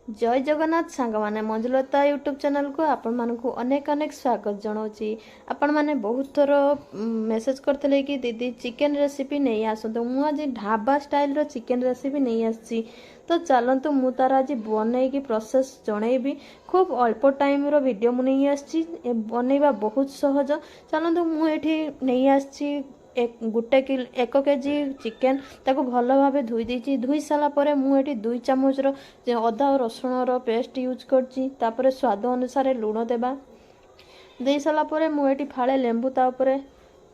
जय जगन्नाथ सांग माने मंजुलता यूट्यूब चैनल को आपण मानक अनेक अनेक स्वागत जनाऊँगी। आपण मैंने बहुत थर मेसेज करते कि दीदी चिकेन रेसिपी नहीं आसतु मु आज ढाबा स्टाइल रो चिकेन रेसिपी नहीं आसी। तो चलतु मु तार आज बनई प्रोसेस जनईबी। खूब अल्प टाइम रो वीडियो मु नहीं आसी, बनईबा बहुत सहज। चलतु मुझे नहीं आसी एक केजी चिकेन ताको भल भाव धोई देछि। धोई सारा पर मुझे 2 चामच अदा और रसुण रो पेस्ट यूज करछि। तापर स्वाद अनुसार लुण देबा दे सारा पर मुझे फाड़े लेंबू तापर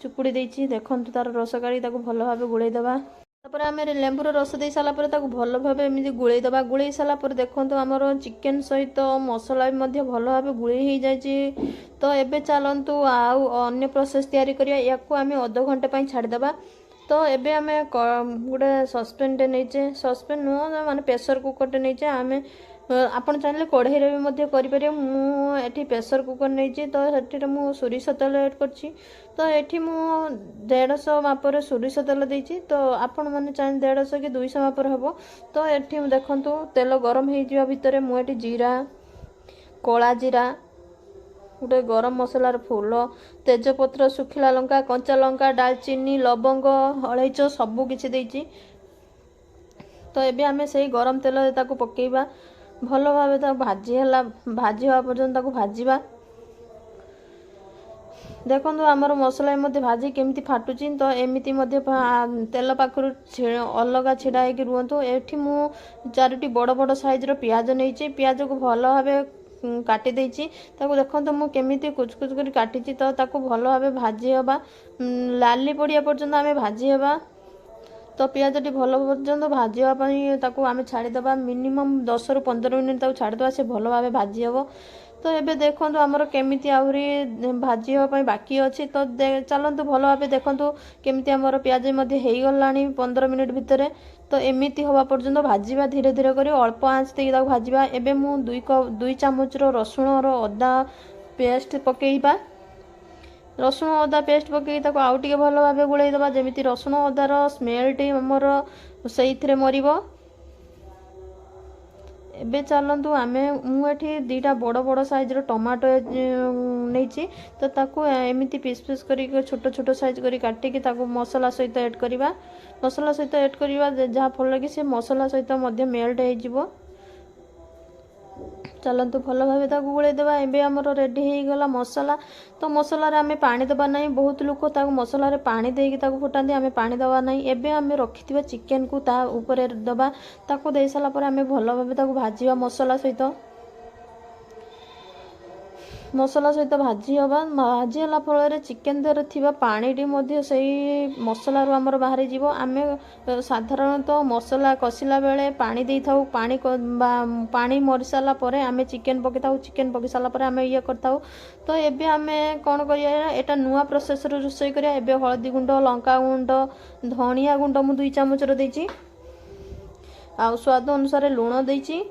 चुपुड़ी देछि। देखंतु तार रस काढ़ी ताको भल भाव गुळै देबा। तापर आम लेंबूर रस दे सारा पर ताको भल भाव एमती गुळै देबा। गुळै सारा पर देखंतु आमर चिकेन सहित मसला भी मध्य भल भाव गुळै हो जाइछि। तो एबे चलंतु आउ अन्य प्रोसेस तैयारी करिया। याकू आम अध घंटे पई छाड़ी देबा। तो एबे आम गोटे सस्पेन टे नहींचे, सस्पेन नुह माने प्रेशर कुकर टे नहींचे। आम आपण चाहिए कढ़ई रे भी मध्य करें। मुझे प्रेशर कुकर नहीं तो ये मु सोरिष तेल ऐड करछि। तो ये मु 150 मापर सोरिष तेल देछि। तो आपण मैंने चाहिए 150 कि 200 मापर हम। तो ये देखंतु तेल गरम हो जावा भितर मुझे जीरा, कला जीरा, गोटे गरम मसलार फूल, तेजपत्र, सुखिला लंका, कंचा लंका, डालचीनी, लवंग, अलैच सबू किछि देछि। तो ये आम से गरम तेल ताको पकेइबा। भल भाव भाजी हवा पर्यंत भाजवा। देखो आमर मसला भाजी केमती फाटुची। तो एमती तेल पाखर अलग छिड़ा हो रुहतु। ये मु 4टी बड़ बड़ साइज्र पियाज नहीं, पियाज को भल भाव काटी देछि। ताको देखंतु मु केमिति कुछ कुछ कर काटिछि। तो ताको भल भाव भाजी हवा, लाली पड़िया पर्यंत आमे भाजी हवा। तो पियाजटी भल पर्यंत भाजवाई आम छाड़ीदे। मिनिमम 10 ରୁ 15 मिनिट छाड़ीदे, से भल भाव भाजी हम। तो ये देखो आमर केमिति आहरी भाजी हाँपाई बाकी अच्छी। तो चलतु भल भाव देखु केमिति आमर पियाज हो गला 15 मिनिट भितर। तो एमती हवा पर्यंत भाजवा धीरे धीरे कर अल्प आँच देकी भाजवा। एबे मु 2 चामच रसुण अदा पेस्ट पकेइबा। रसुण अदा पेस्ट पकई आउ टे भल भाव गुड़ाई देवा, जमी रसुण अदार स्मेलटी आमर से मरब। एबे चलतु आमे मुझे 2टा बड़ बड़ साइज्र टमाटो नहीं। तो ताकू एमती पीस पीस कर छोट छोट साइज कर काटिकी मसला सहित ऐड करवा। मसला सहित ऐड करवा जहाँफल कि से मसला सहित मेल्ट हो। चलतु भल भाव गुड़ाई देवा। एबे आमर रेडी हो गला मसला। तो मसला रे आमे पानी दबा नहीं। बहुत लोग मसला रे पानी देकी फुटाती, आमे पानी दबा नहीं। एबे आमे रखिथिबा चिकेन को ता ऊपर दबा। ताको दे साला पर आमे भल भाव भाजीवा मसला सहित। मसला सहित भाजी हवा। भाजी हला फल चिकेन देहरे थिबा पानीटी मध्य सही मसला रू आमर बाहरी जीवो। आमे साधारणतः मसला कसिला बेले पानी देई थाउ। पानी मरी साला परे आमे चिकेन पके थाउ। चिकेन पके साला परे आमे ये करताउ। तो एबे आमे कोन करिया, एटा नुआ प्रोसेस रो रोसई करिया। एबे हळदी गुंड, लंका गुंड, धनिया गुंड मु 2 चामच रो देछि। आ स्वाद अनुसार लुण देछि।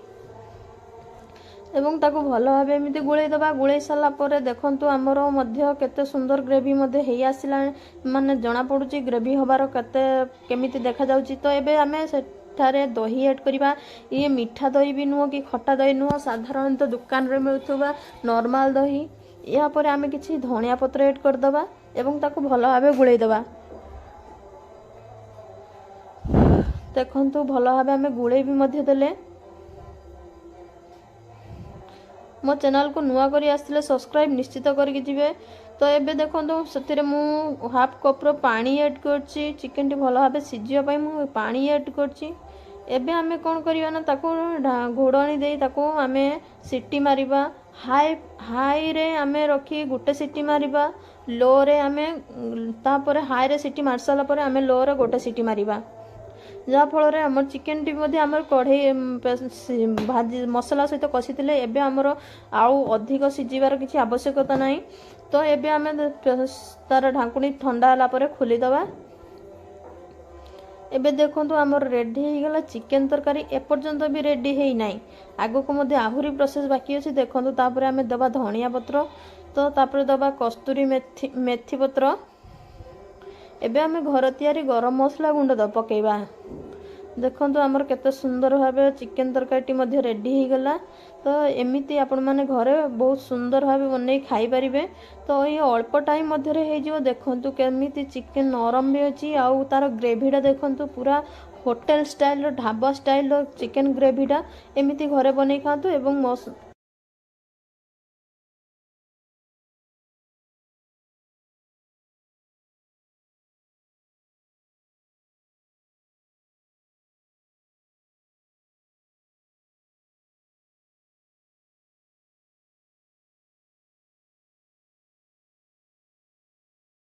एवं ताको भल भाव एमती गुड़ाई देवा। गुड़ाई सारा पर देखंतु आमर मध्य केते सुंदर ग्रेवी मध्य हेई आसिला। माने जना पड़ुची ग्रेवी हबार केमिति देखा जाउची। तो एबे आमे सेठारे दही ऐड करबा। ये मीठा दही भी नुह कि खट्टा दही नुह, साधारणतः दुकान रे मिलुथुबा नॉर्मल दही। या पर आमे किछि धनिया पत्र ऐड कर दबा एवं ताको भल भाव गुड़ाई देबा। देखंतु भल भाव आमे गुड़ाई भी मध्य देले। मो चैनल को नुआ करी आसले सब्सक्राइब निश्चित करके जिवे। तो एबे देखंतु सेतिरे मु हाफ कप रो पानी ऐड करछि। चिकेन टी भल भाबे सिजिया पई मु पानी ऐड करछि। एबे आमे कोन करिवा ना, ताको घोड़नी देई ताको आमे सिटी मारिबा। हाई रे आमे रखी गुटे सिटी मारिबा। लो रे आमे तापर हाई रे सिटी मार साला परे आमे लो रे गोटे सिटी मारिबा। जहाँ फल आम चिकेन टी आमर कढ़ई भाजी मसला सहित कषि एबे आमर आउ अधिक सिझिबार किसी आवश्यकता नहीं। तो एबे आमे तार ढाकुणी ठंडा होला परे खोलीदबा। एबे देखंतु आमर रेडी हो गला चिकेन तरकारी। एपर्यंत भी रेडी है नहीं, आगो को मध्य आहुरी प्रोसेस बाकी अछि। देखंतु तापर आमे दबा धनिया पत्र। तो तापर दबा कस्तूरी मेथी पत्र। एबे आमे घर तैयारी गरम मसला गुंड पकेइबा। ଦେଖନ୍ତୁ ଆମର କେତେ ସୁନ୍ଦର ଭାବେ ଚିକେନ ତରକାରୀଟି ମଧ୍ୟ ରେଡ଼ି ହେଇଗଲା। ତ ଏମିତି ଆପଣମାନେ ଘରେ ବହୁତ ସୁନ୍ଦର ଭାବେ ବନେଇ ଖାଇପାରିବେ। ତ ଏଇ ଅଳ୍ପ ଟାଇମ୍ ମଧ୍ୟରେ ହେଇଯିବ। ଦେଖନ୍ତୁ କେମିତି ଚିକେନ ନରମ ବି ଅଛି, ଆଉ ତାର ଗ୍ରେଭିଟା ଦେଖନ୍ତୁ ପୁରା ହୋଟେଲ ଷ୍ଟାଇଲର, ଢାବା ଷ୍ଟାଇଲର ଚିକେନ ଗ୍ରେଭିଟା। ଏମିତି ଘରେ ବନେଇ ଖାଆନ୍ତୁ ଏବଂ